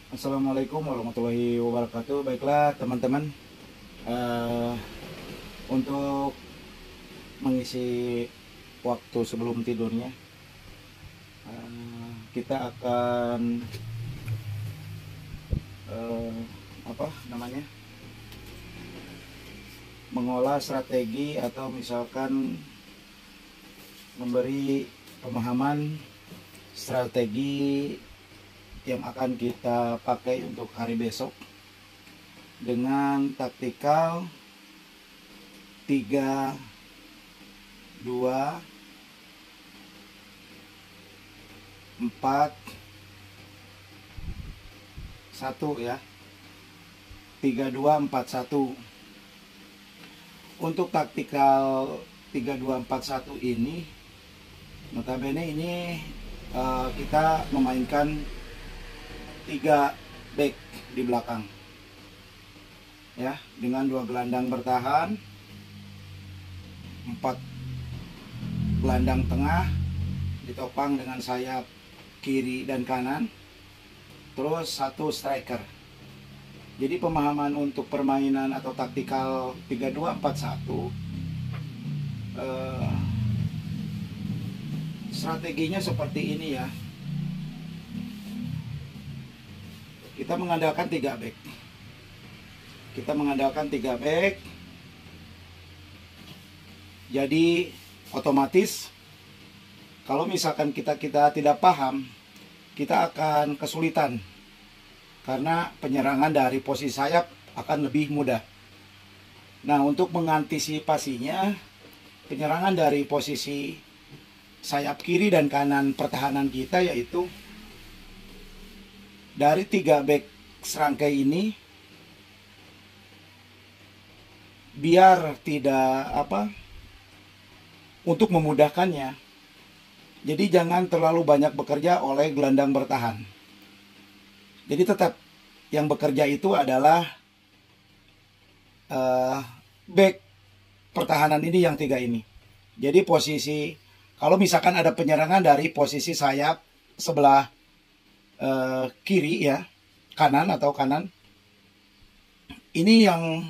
Assalamualaikum warahmatullahi wabarakatuh. Baiklah teman-teman, eh, untuk mengisi waktu sebelum tidurnya, kita akan eh, apa namanya, mengolah strategi atau misalkan memberi pemahaman strategi yang akan kita pakai untuk hari besok dengan taktikal 3 2 4 1 ya. 3 2 4 1. Untuk taktikal 3 2 4 1 ini notabene ini kita memainkan 3 back di belakang ya, dengan 2 gelandang bertahan, 4 gelandang tengah ditopang dengan sayap kiri dan kanan, terus 1 striker. Jadi pemahaman untuk permainan atau taktikal 3 2 4 1 strateginya seperti ini ya. Kita mengandalkan 3 back. Jadi otomatis kalau misalkan kita tidak paham, kita akan kesulitan karena penyerangan dari posisi sayap akan lebih mudah. Nah, untuk mengantisipasinya, penyerangan dari posisi sayap kiri dan kanan pertahanan kita, yaitu dari 3 back serangkai ini, biar tidak untuk memudahkannya, jadi jangan terlalu banyak bekerja oleh gelandang bertahan. Jadi tetap yang bekerja itu adalah back pertahanan ini, yang 3 ini. Jadi posisi, kalau misalkan ada penyerangan dari posisi sayap sebelah kiri ya, kanan, ini yang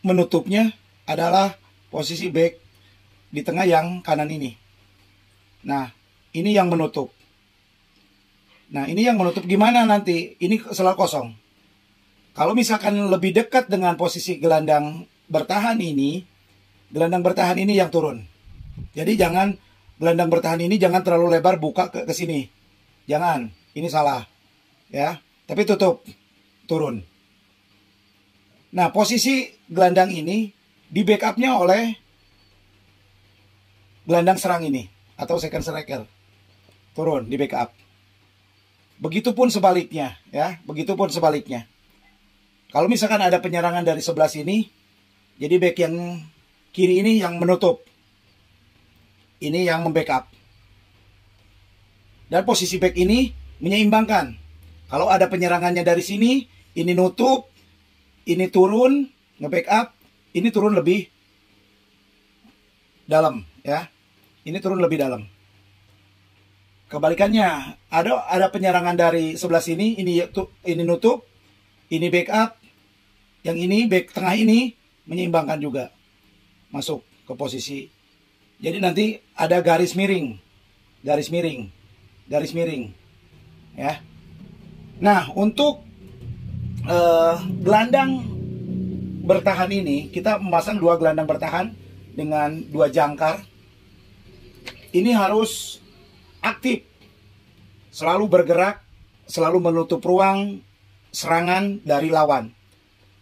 menutupnya adalah posisi back di tengah yang kanan ini. Nah, ini yang menutup. Nah, ini yang menutup gimana nanti? Ini selalu kosong. Kalau misalkan lebih dekat dengan posisi gelandang bertahan ini yang turun. Jadi jangan, gelandang bertahan ini jangan terlalu lebar buka ke sini. Jangan, ini salah. Ya, tapi tutup, turun. Nah, posisi gelandang ini di backupnya oleh gelandang serang ini atau second striker, turun di backup. Begitupun sebaliknya ya, Kalau misalkan ada penyerangan dari sebelah sini, jadi back yang kiri ini yang menutup, ini yang membackup. Dan posisi back ini menyeimbangkan. Kalau ada penyerangannya dari sini, ini nutup, ini turun, nge-backup, ini turun lebih dalam ya. Ini turun lebih dalam. Kebalikannya, ada penyerangan dari sebelah sini, ini nutup, ini backup, yang ini back tengah ini menyeimbangkan juga, masuk ke posisi. Jadi nanti ada garis miring ya. Nah, untuk gelandang bertahan ini, kita memasang 2 gelandang bertahan dengan 2 jangkar. Ini harus aktif, selalu bergerak, selalu menutup ruang serangan dari lawan.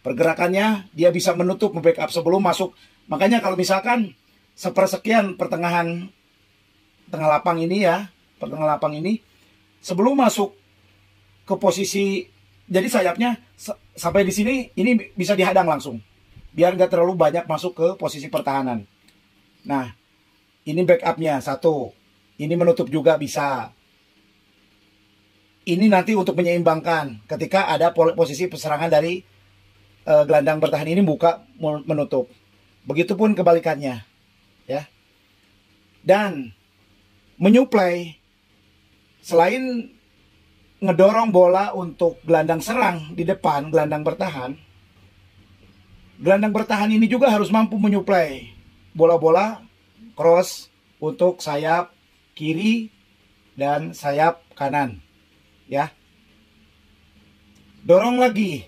Pergerakannya dia bisa menutup, membackup sebelum masuk. Makanya kalau misalkan sepersekian pertengahan tengah lapang ini ya, sebelum masuk ke posisi, jadi sayapnya sampai di sini ini bisa dihadang langsung, biar nggak terlalu banyak masuk ke posisi pertahanan. Nah, ini backupnya 1, ini menutup juga bisa. Ini nanti untuk menyeimbangkan ketika ada posisi serangan dari gelandang bertahan ini buka menutup. Begitupun kebalikannya ya. Dan menyuplai, selain ngedorong bola untuk gelandang serang di depan, gelandang bertahan ini juga harus mampu menyuplai bola-bola cross untuk sayap kiri dan sayap kanan, ya. Dorong lagi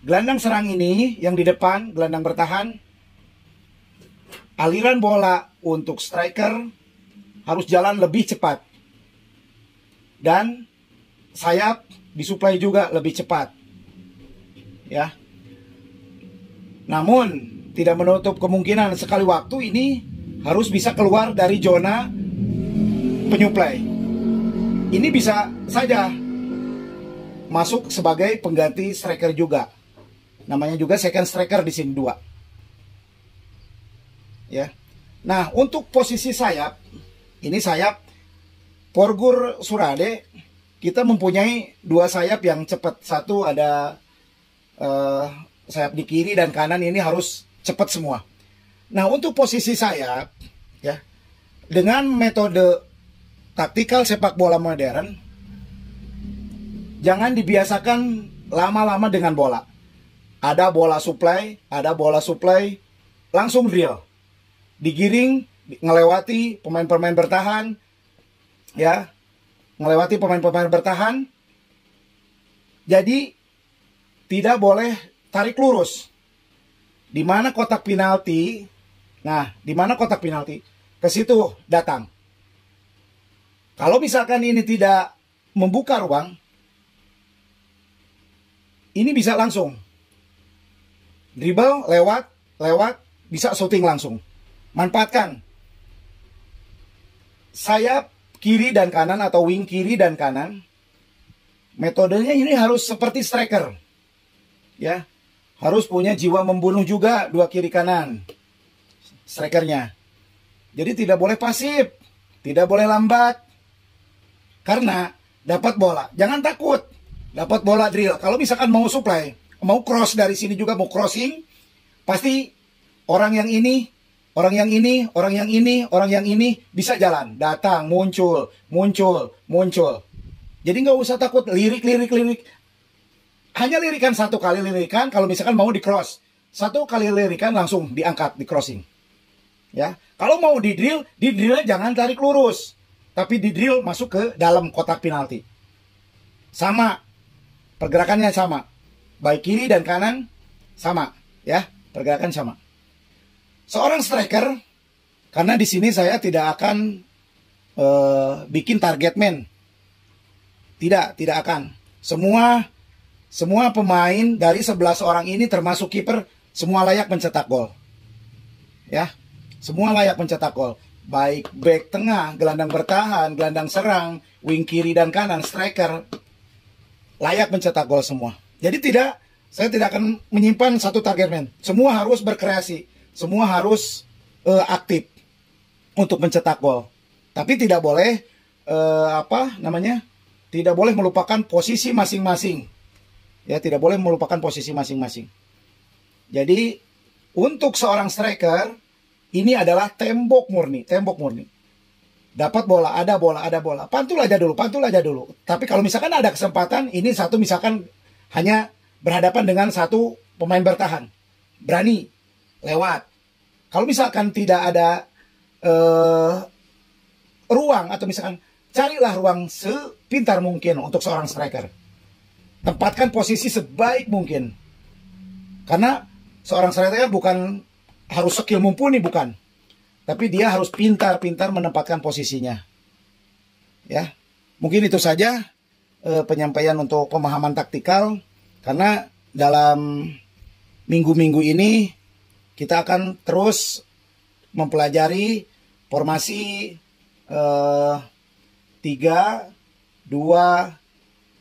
gelandang serang ini yang di depan, gelandang bertahan. Aliran bola untuk striker harus jalan lebih cepat. Dan sayap disuplai juga lebih cepat. Ya. Namun, tidak menutup kemungkinan sekali waktu ini harus bisa keluar dari zona penyuplai. Ini bisa saja masuk sebagai pengganti striker juga. Namanya juga second striker di sini 2. Ya. Nah, untuk posisi sayap, ini sayap Porgur Surade, kita mempunyai 2 sayap yang cepat. Satu ada sayap di kiri dan kanan, ini harus cepat semua. Nah, untuk posisi sayap, ya, dengan metode taktikal sepak bola modern, jangan dibiasakan lama-lama dengan bola. Ada bola supply, langsung drill. Digiring, ngelewati pemain-pemain bertahan, ya, melewati pemain-pemain bertahan. Jadi tidak boleh tarik lurus. Di mana kotak penalti? Nah, di mana kotak penalti? Ke situ datang. Kalau misalkan ini tidak membuka ruang, ini bisa langsung dribble, lewat, bisa shooting langsung. Manfaatkan sayap kiri dan kanan atau wing kiri dan kanan. Metodenya ini harus seperti striker. Ya. Harus punya jiwa membunuh juga 2 kiri kanan strikernya. Jadi tidak boleh pasif, tidak boleh lambat. Karena dapat bola, jangan takut. Dapat bola drill. Kalau misalkan mau supply, mau cross dari sini juga mau crossing, pasti orang yang ini bisa jalan, datang, muncul. Jadi nggak usah takut lirik. Hanya lirikan 1 kali lirikan, kalau misalkan mau di cross. 1 kali lirikan langsung diangkat, di crossing. Ya, kalau mau di drill jangan tarik lurus. Tapi di drill masuk ke dalam kotak penalti. Sama, pergerakannya sama. Baik kiri dan kanan, sama. Ya, pergerakan sama. Seorang striker, karena di sini saya tidak akan bikin target man. Tidak akan. Semua pemain dari 11 orang ini termasuk kiper, semua layak mencetak gol. Ya, semua layak mencetak gol. Baik back tengah, gelandang bertahan, gelandang serang, wing kiri dan kanan, striker, layak mencetak gol semua. Jadi saya tidak akan menyimpan satu target man. Semua harus berkreasi, semua harus aktif untuk mencetak gol. Tapi tidak boleh tidak boleh melupakan posisi masing-masing. Ya, tidak boleh melupakan posisi masing-masing. Jadi, untuk seorang striker, ini adalah tembok murni. Dapat bola, ada bola. Pantul aja dulu. Tapi kalau misalkan ada kesempatan, ini satu misalkan hanya berhadapan dengan satu pemain bertahan. Berani, lewat. Kalau misalkan tidak ada ruang, atau misalkan carilah ruang sepintar mungkin untuk seorang striker. Tempatkan posisi sebaik mungkin. Karena seorang striker bukan harus skill mumpuni, bukan. Tapi dia harus pintar-pintar menempatkan posisinya. Ya, mungkin itu saja penyampaian untuk pemahaman taktikal. Karena dalam minggu-minggu ini kita akan terus mempelajari formasi 3, 2,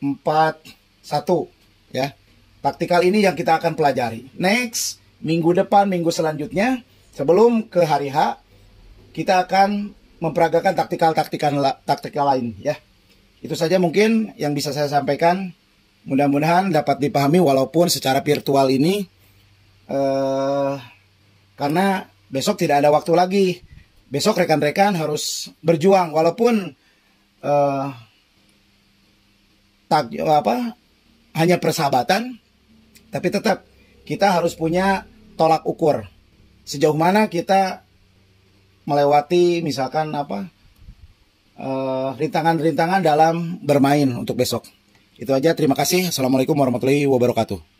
4, 1, ya. Taktikal ini yang kita akan pelajari. Next, minggu depan, minggu selanjutnya, sebelum ke hari H, kita akan memperagakan taktikal lain, ya. Itu saja mungkin yang bisa saya sampaikan. Mudah-mudahan dapat dipahami walaupun secara virtual ini, karena besok tidak ada waktu lagi. Besok rekan-rekan harus berjuang walaupun hanya persahabatan, tapi tetap kita harus punya tolak ukur sejauh mana kita melewati misalkan rintangan-rintangan dalam bermain untuk besok. Itu aja, terima kasih. Assalamualaikum warahmatullahi wabarakatuh.